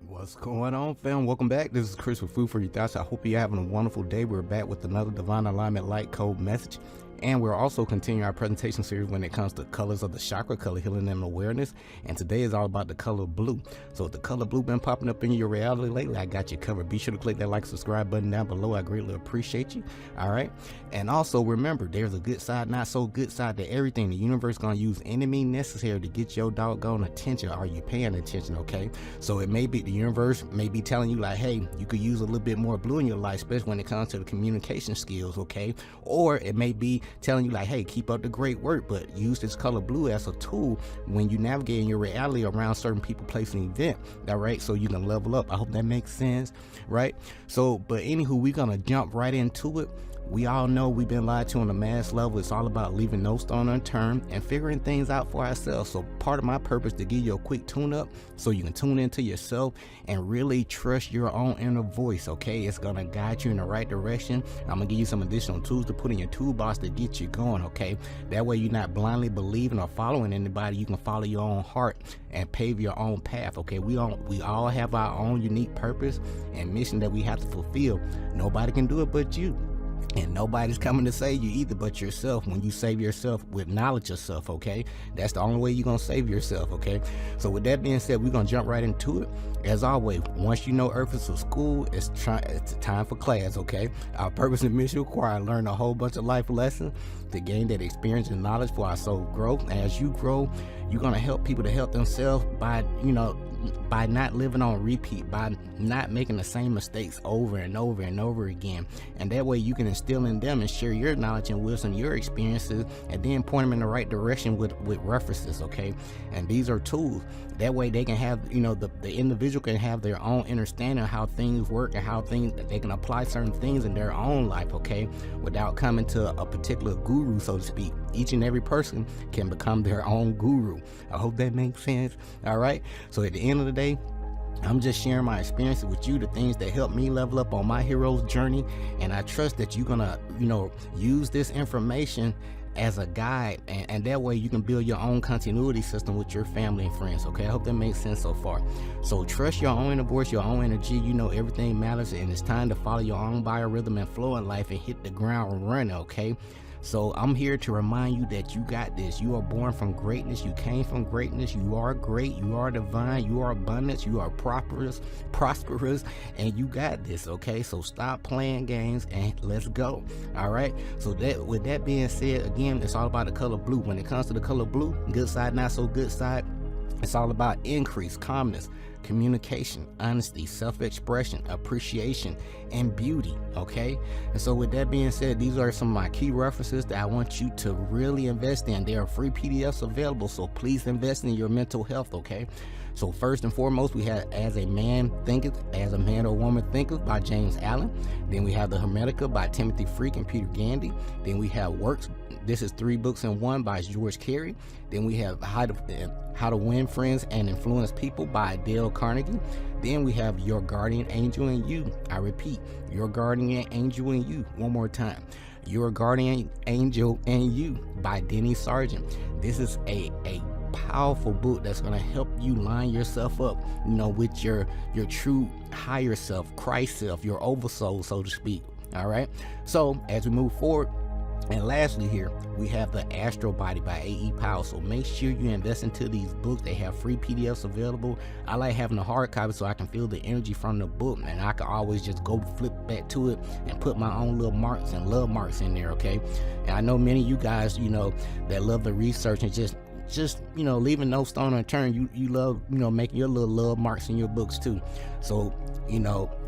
What's going on, fam? Welcome back. This is Chris with Food for Your Thoughts. I hope you're having a wonderful day. We're back with another Divine Alignment Light Code message. And we're also continuing our presentation series when it comes to colors of the chakra, color healing and awareness. And today is all about the color blue. So if the color blue been popping up in your reality lately, I got you covered. Be sure to click that like, subscribe button down below. I greatly appreciate you. All right. And also remember, there's a good side, not so good side to everything. The universe going to use any means necessary to get your doggone attention. Are you paying attention? Okay. So it may be the universe may be telling you like, hey, you could use a little bit more blue in your life, especially when it comes to the communication skills. Okay. Or it may be telling you like, hey, keep up the great work, but use this color blue as a tool when you navigate in your reality around certain people, place, and event. All right, so you can level up. I hope that makes sense, right? So, but anywho, we're gonna jump right into it. We all know we've been lied to on a mass level. It's all about leaving no stone unturned and figuring things out for ourselves. So part of my purpose to give you a quick tune up so you can tune into yourself and really trust your own inner voice. Okay, it's gonna guide you in the right direction. I'm gonna give you some additional tools to put in your toolbox to get you going. Okay, that way you're not blindly believing or following anybody. You can follow your own heart and pave your own path. Okay, we all have our own unique purpose and mission that we have to fulfill. Nobody can do it but you. And nobody's coming to save you either but yourself. When you save yourself with knowledge of self, okay? That's the only way you're going to save yourself, okay? So with that being said, we're going to jump right into it. As always, once you know Earth is a school, it's time for class, okay? Our purpose and mission require learn a whole bunch of life lessons to gain that experience and knowledge for our soul growth. And as you grow, you're going to help people to help themselves by, by not living on repeat, by not making the same mistakes over and over and over again. And that way you can instill in them and share your knowledge and wisdom, your experiences, and then point them in the right direction with references, okay? And these are tools. That way they can have, the individual can have their own understanding of how things work and how they can apply certain things in their own life, okay? Without coming to a particular guru, so to speak. Each and every person can become their own guru. I hope that makes sense. All right. So at the end of the day, I'm just sharing my experiences with you, the things that helped me level up on my hero's journey. And I trust that you're gonna, use this information as a guide, and that way you can build your own continuity system with your family and friends. Okay, I hope that makes sense so far. So trust your own inner voice, your own energy. Everything matters, and it's time to follow your own biorhythm and flow in life and hit the ground running. Okay, so I'm here to remind you that you got this. You are born from greatness. You came from greatness. You are great. You are divine. You are abundance. You are prosperous, and you got this. Okay, so stop playing games and let's go. All right. So with that being said, again, it's all about the color blue. When it comes to the color blue, good side, not so good side, it's all about increase, calmness, communication, honesty, self-expression, appreciation, and beauty. Okay, and so with that being said, these are some of my key references that I want you to really invest in. There are free PDFs available, so please invest in your mental health. Okay, so first and foremost, we have As a Man Thinketh, As a Man or Woman Thinketh by James Allen. Then we have The Hermetica by Timothy Freak and Peter Gandy. Then we have Works. This is 3 books in one by George Carey. Then we have How to Win Friends and Influence People by Dale Carnegie. Then we have Your Guardian Angel and You. I repeat, Your Guardian Angel and You. One more time. Your Guardian Angel and You by Denny Sargent. This is a powerful book that's going to help you line yourself up, with your true higher self, Christ self, your oversoul, so to speak. All right. So as we move forward, and lastly here, we have The Astral Body by A.E. Powell. So make sure you invest into these books. They have free PDFs available. I like having a hard copy so I can feel the energy from the book, and I can always just go flip back to it and put my own little marks and love marks in there, okay? And I know many of you guys, that love the research and just leaving no stone unturned. You love making your little love marks in your books too. So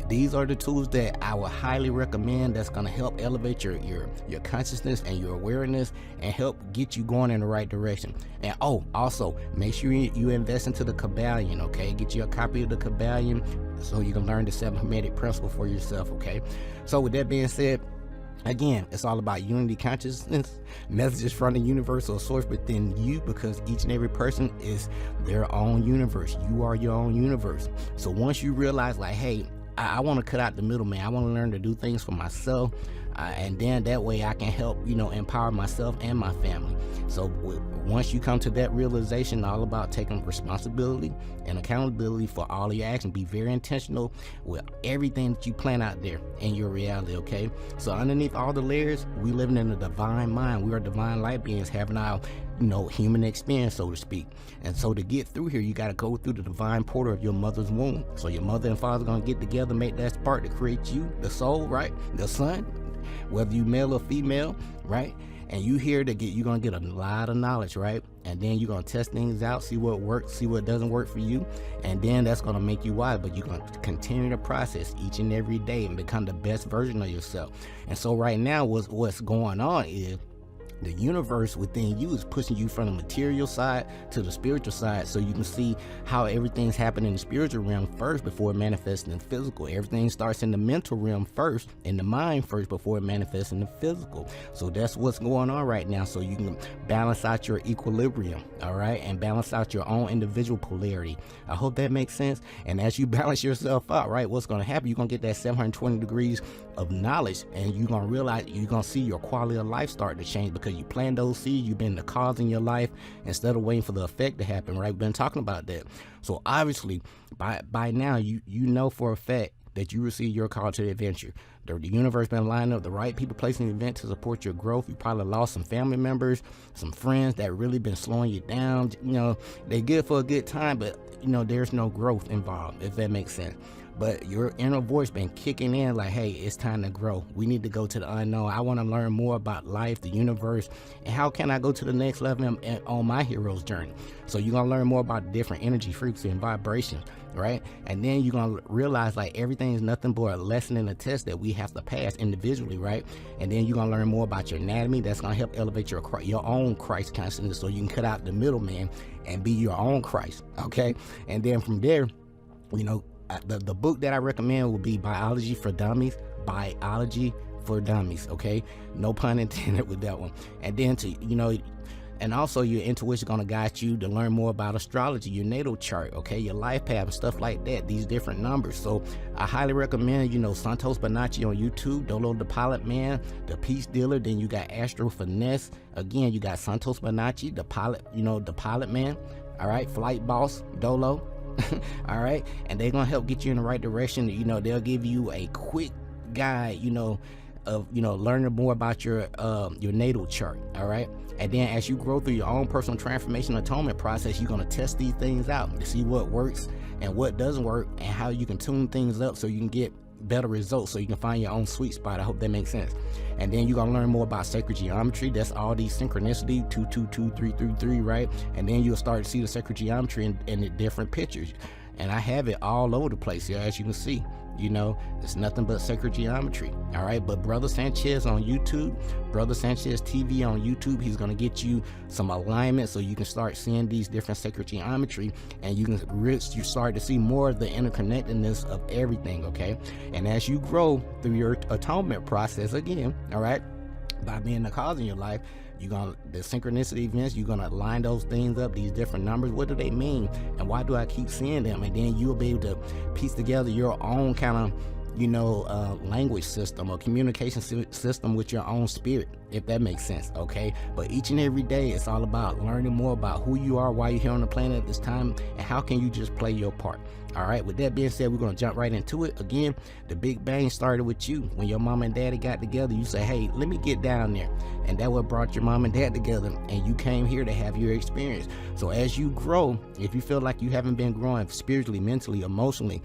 these are the tools that I would highly recommend that's going to help elevate your consciousness and your awareness and help get you going in the right direction. And also make sure you invest into the Kabbalion. Okay, get you a copy of the Kabbalion so you can learn the 7 Hermetic principle for yourself. Okay, so with that being said, again, it's all about unity consciousness, messages from the universal source within you, because each and every person is their own universe. You are your own universe. So once you realize like, hey, I want to cut out the middleman, I want to learn to do things for myself, and then that way I can help, empower myself and my family. So once you come to that realization, all about taking responsibility and accountability for all of your actions. Be very intentional with everything that you plan out there in your reality, okay? So underneath all the layers, we living in a divine mind. We are divine light beings having our human experience, so to speak. And so to get through here, you got to go through the divine portal of your mother's womb. So your mother and father going to get together, make that spark to create you, the soul, right? The son, whether you male or female, right? And you here to you're going to get a lot of knowledge, right? And then you're going to test things out, see what works, see what doesn't work for you. And then that's going to make you wise, but you're going to continue the process each and every day and become the best version of yourself. And so right now, what's going on is the universe within you is pushing you from the material side to the spiritual side, so you can see how everything's happening in the spiritual realm first before it manifests in the physical. Everything starts in the mental realm first, in the mind first, before it manifests in the physical. So that's what's going on right now, so you can balance out your equilibrium, all right, and balance out your own individual polarity. I hope that makes sense. And as you balance yourself out, right, what's going to happen, you're going to get that 720 degrees of knowledge, and you're going to realize, you're going to see your quality of life start to change, because you plant those seeds. You've been the cause in your life instead of waiting for the effect to happen, right? We've been talking about that. So obviously by now you know for a fact that you receive your call to the adventure. The universe been lining up the right people, placing the event to support your growth. You probably lost some family members, some friends that really been slowing you down. They good for a good time, but there's no growth involved, if that makes sense. But your inner voice been kicking in like, hey, it's time to grow. We need to go to the unknown. I want to learn more about life, the universe, and how can I go to the next level on my hero's journey. So you're going to learn more about different energy, frequency, and vibrations, right? And then you're going to realize like everything is nothing but a lesson and a test that we have to pass individually, right? And then you're going to learn more about your anatomy. That's going to help elevate your own Christ consciousness, so you can cut out the middleman and be your own Christ, okay? And then from there, the book that I recommend will be Biology for Dummies, okay? No pun intended with that one. And then and also your intuition is going to guide you to learn more about astrology, your natal chart, okay? Your life path and stuff like that, these different numbers. So I highly recommend, Santos Bonacci on YouTube, Dolo the Pilot Man, the Peace Dealer. Then you got Astro Finesse. Again, you got Santos Bonacci, the pilot, the Pilot Man, all right? Flight Boss, Dolo. All right, and they're gonna help get you in the right direction. They'll give you a quick guide, of learning more about your natal chart. All right, and then as you grow through your own personal transformation atonement process, you're gonna test these things out to see what works and what doesn't work, and how you can tune things up so you can get better results, so you can find your own sweet spot. I hope that makes sense. And then you're gonna learn more about sacred geometry. That's all these synchronicity, 2, 2, 2, 3, 3, 3, right? And then you'll start to see the sacred geometry in the different pictures. And I have it all over the place here, as you can see. It's nothing but sacred geometry. All right, but Brother Sanchez on YouTube, Brother Sanchez TV on YouTube, he's gonna get you some alignment so you can start seeing these different sacred geometry, and you start to see more of the interconnectedness of everything, okay? And as you grow through your atonement process, again, all right, by being the cause in your life, the synchronicity events, you're gonna line those things up, these different numbers. What do they mean, and why do I keep seeing them? And then you'll be able to piece together your own kind of language system or communication system with your own spirit, if that makes sense, okay? But each and every day, it's all about learning more about who you are, why you're here on the planet at this time, and how can you just play your part. All right, with that being said, we're going to jump right into it. Again, the Big Bang started with you. When your mom and daddy got together, you say, hey, let me get down there. And that what brought your mom and dad together, and you came here to have your experience. So as you grow, if you feel like you haven't been growing spiritually, mentally, emotionally,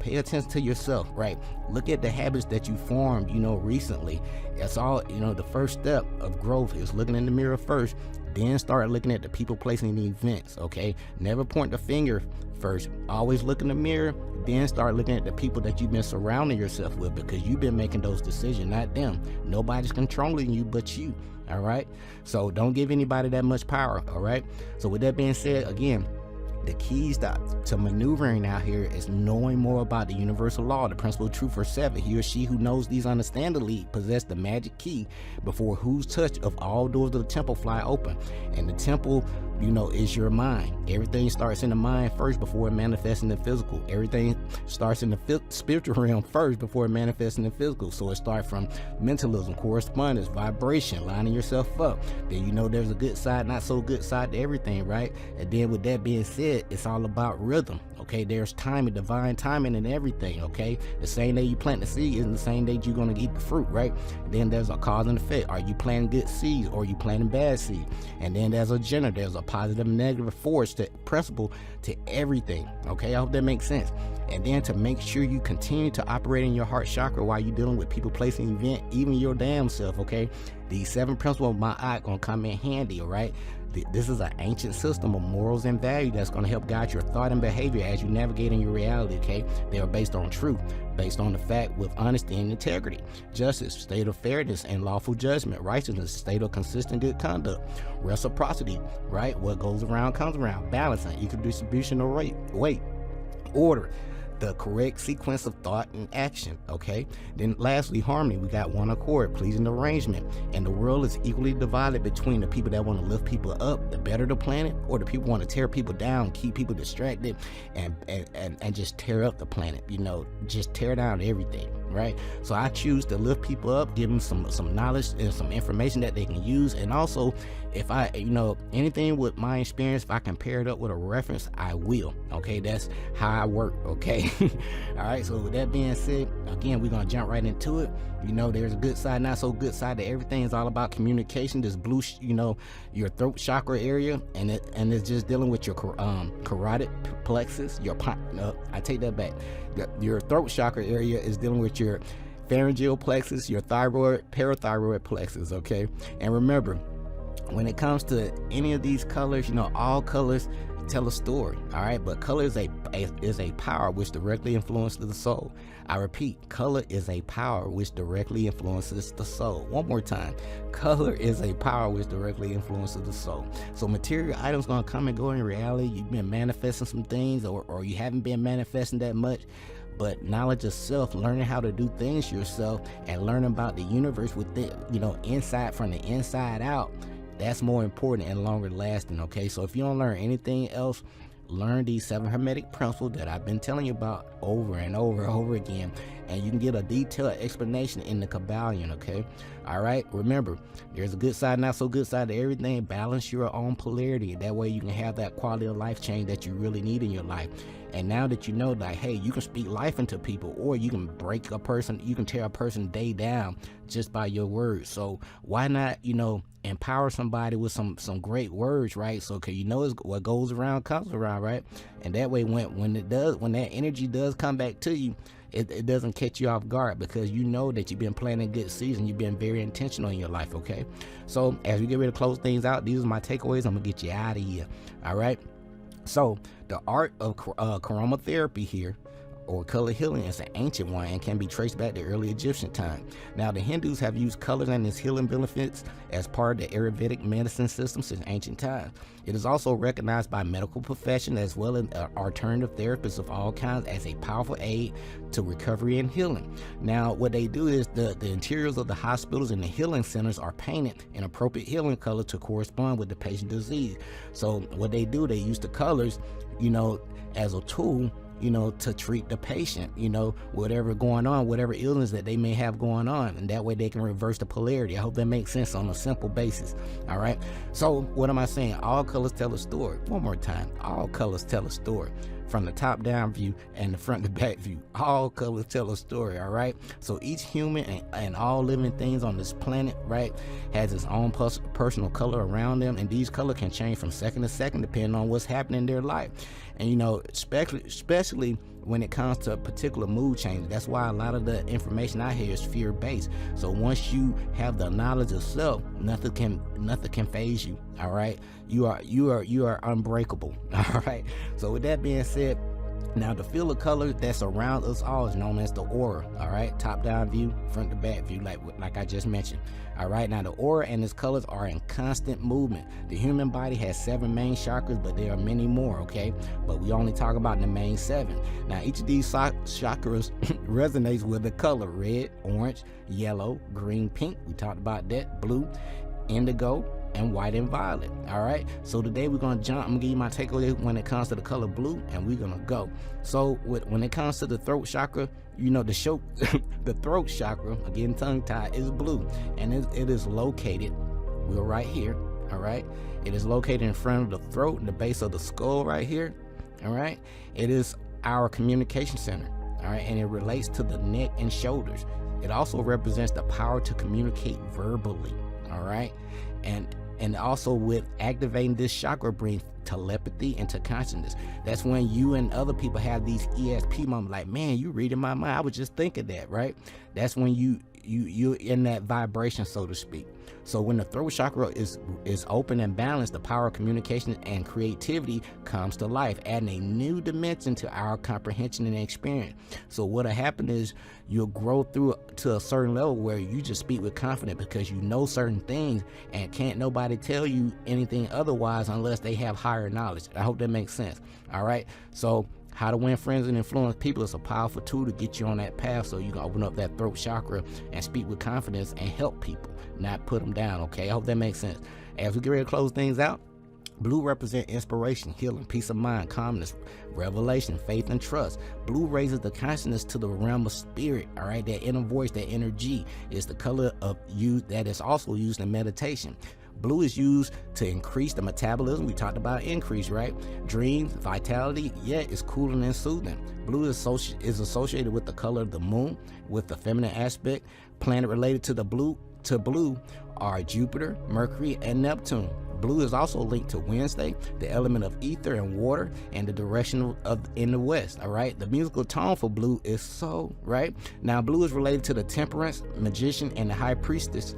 pay attention to yourself, right? Look at the habits that you formed, recently. That's all, the first step of growth is looking in the mirror first, then start looking at the people, placing the events, okay? Never point the finger first. Always look in the mirror, then start looking at the people that you've been surrounding yourself with, because you've been making those decisions, not them. Nobody's controlling you but you, all right? So don't give anybody that much power, all right? So with that being said, again, The keys to maneuvering out here is knowing more about the universal law, the principle of truth for 7. He or she who knows these understandingly possess the magic key before whose touch of all doors of the temple fly open. And the temple, you know, is your mind. Everything starts in the mind first before it manifests in the physical. Everything starts in the spiritual realm first before it manifests in the physical. So it starts from mentalism, correspondence, vibration, lining yourself up. Then you know there's a good side, not so good side to everything, right? And then with that being said, it's all about rhythm. Okay, there's timing, divine timing and everything. Okay, the same day you plant the seed isn't the same day you're gonna eat the fruit, right? Then there's a cause and effect. Are you planting good seeds or are you planting bad seeds? And then there's a gender, there's a positive and negative force to principle to everything. Okay, I hope that makes sense. And then to make sure you continue to operate in your heart chakra while you're dealing with people, placing, event, even your damn self. Okay, these 7 principles of my eye gonna come in handy. All right, this is an ancient system of morals and value that's going to help guide your thought and behavior as you navigate in your reality. Okay, they are based on truth, based on the fact with honesty and integrity, justice, state of fairness and lawful judgment, righteousness, state of consistent good conduct, reciprocity, right? What goes around comes around, balance and equal distribution of weight, order, the correct sequence of thought and action. Okay, then lastly, harmony. We got one accord, pleasing arrangement. And the world is equally divided between the people that want to lift people up, the better the planet, or the people want to tear people down, keep people distracted, and just tear up the planet, you know, just tear down everything, right? So I choose to lift people up, give them some knowledge and some information that they can use. And also, if I, you know, anything with my experience, if I can pair it up with a reference, I will. Okay, that's how I work. Okay. All right, so with that being said, again, we're gonna jump right into it. You know, there's a good side, not so good side to everything. It's all about communication. This blue, you know, your throat chakra area, and it's just dealing with your carotid plexus. I take that back. Your throat chakra area is dealing with your pharyngeal plexus, your thyroid, parathyroid plexus. Okay, and remember, when it comes to any of these colors, you know, all colors tell a story. All right, but color is a power which directly influences the soul. I repeat, color is a power which directly influences the soul. One more time, color is a power which directly influences the soul. So material items gonna come and go in reality. You've been manifesting some things, or you haven't been manifesting that much. But knowledge of self, learning how to do things yourself, and learning about the universe with it, you know, inside, from the inside out, that's more important and longer lasting. Okay, so if you don't learn anything else, learn these 7 hermetic principles that I've been telling you about over and over again, and you can get a detailed explanation in the Kabbalion. Okay, all right, remember, there's a good side, not so good side to everything. Balance your own polarity, that way you can have that quality of life change that you really need in your life. And now that you know, like, hey, you can speak life into people, or you can break a person, you can tear a person's day down just by your words. So why not, you know, empower somebody with some great words, right? So, cause you know, it's what goes around comes around, right? And that way, when that energy does come back to you, it doesn't catch you off guard, because you know that you've been planting good seeds and you've been very intentional in your life. Okay, so as we get ready to close things out, these are my takeaways. I'm gonna get you out of here. All right. So the art of chromotherapy here, or color healing, is an ancient one and can be traced back to early Egyptian time. Now, the Hindus have used colors and its healing benefits as part of the Ayurvedic medicine system since ancient times. It is also recognized by medical profession as well as alternative therapists of all kinds as a powerful aid to recovery and healing. Now, what they do is the interiors of the hospitals and the healing centers are painted in appropriate healing color to correspond with the patient's disease. So what they do, they use the colors, you know, as a tool, you know, to treat the patient, you know, whatever going on, whatever illness that they may have going on, and that way they can reverse the polarity. I hope that makes sense on a simple basis. All right, so what am I saying? All colors tell a story. One more time, all colors tell a story. From the top down view and the front to back view, all colors tell a story. All right, so each human and all living things on this planet, right, has its own personal color around them, and these colors can change from second to second depending on what's happening in their life. And you know, especially when it comes to a particular mood change. That's why a lot of the information I hear is fear-based. So once you have the knowledge of self, nothing can phase you. All right, you are unbreakable. All right, so with that being said, Now, the field of color that's around us all is known as the aura, all right? Top-down view, front-to-back view, like I just mentioned, all right? Now, the aura and its colors are in constant movement. The human body has 7 main chakras, but there are many more, okay? But we only talk about the main 7. Now, each of these chakras resonates with a color: red, orange, yellow, green, pink. We talked about that. Blue, indigo, and white and violet. All right, so today we're gonna jump. I'm gonna give you my takeaway when it comes to the color blue, and we're gonna go. So when it comes to the throat chakra, you know, the throat chakra, again tongue-tied, is blue, and it is located, we're right here. All right, it is located in front of the throat and the base of the skull right here. All right, it is our communication center. All right, and it relates to the neck and shoulders. It also represents the power to communicate verbally. All right, and also with activating this chakra brings telepathy into consciousness. That's when you and other people have these ESP moments, like, man, you reading my mind, I was just thinking that, right? That's when you're in that vibration, so to speak. So when the throat chakra is open and balanced, the power of communication and creativity comes to life, adding a new dimension to our comprehension and experience. So what'll happen is you'll grow through to a certain level where you just speak with confidence because you know certain things and can't nobody tell you anything otherwise unless they have higher knowledge. I hope that makes sense. All right, so how to win friends and influence people is a powerful tool to get you on that path, so you can open up that throat chakra and speak with confidence and help people, not put them down. Okay, I hope that makes sense. As we get ready to close things out, blue represents inspiration, healing, peace of mind, calmness, revelation, faith, and trust. Blue raises the consciousness to the realm of spirit. All right, that inner voice, that energy is the color of you that is also used in meditation. Blue is used to increase the metabolism. We talked about increase, right? Dreams, vitality, yeah, it's cooling and soothing. Blue is associated with the color of the moon, with the feminine aspect. Planet related to blue are Jupiter, Mercury, and Neptune. Blue is also linked to Wednesday, the element of ether and water, and the direction in the west. All right, the musical tone for blue is soul. Right now, blue is related to the Temperance, Magician, and the High Priestess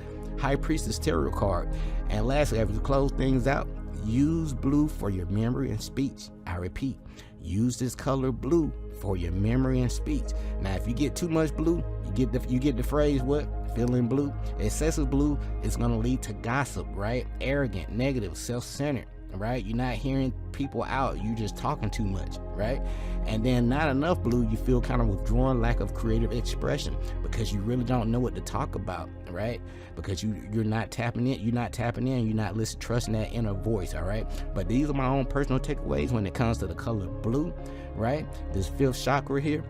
tarot card. And lastly, as we close things out, use blue for your memory and speech. I repeat, use this color blue for your memory and speech. Now, if you get too much blue, you get the phrase, what? Feeling blue. Excessive blue is going to lead to gossip, right? Arrogant, negative, self-centered, right? You're not hearing people out, you just talking too much, right? And then not enough blue, you feel kind of withdrawn, lack of creative expression, because you really don't know what to talk about, right? Because you're not tapping in, you're not listening, trusting that inner voice. All right, but these are my own personal takeaways when it comes to the color blue, right? This 5th chakra here.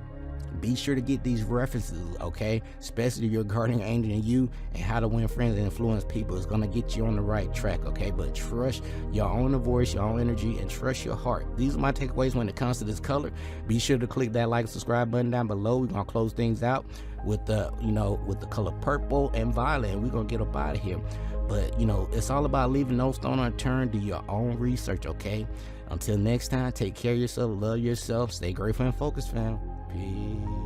Be sure to get these references, okay? Especially your guardian angel and you, and how to win friends and influence people. It's gonna get you on the right track, okay? But trust your own voice, your own energy, and trust your heart. These are my takeaways when it comes to this color. Be sure to click that like and subscribe button down below. We're gonna close things out with the color purple and violet, and we're gonna get up out of here. But it's all about leaving no stone unturned. Do your own research, okay? Until next time, take care of yourself, love yourself, stay grateful and focused, fam. Peace.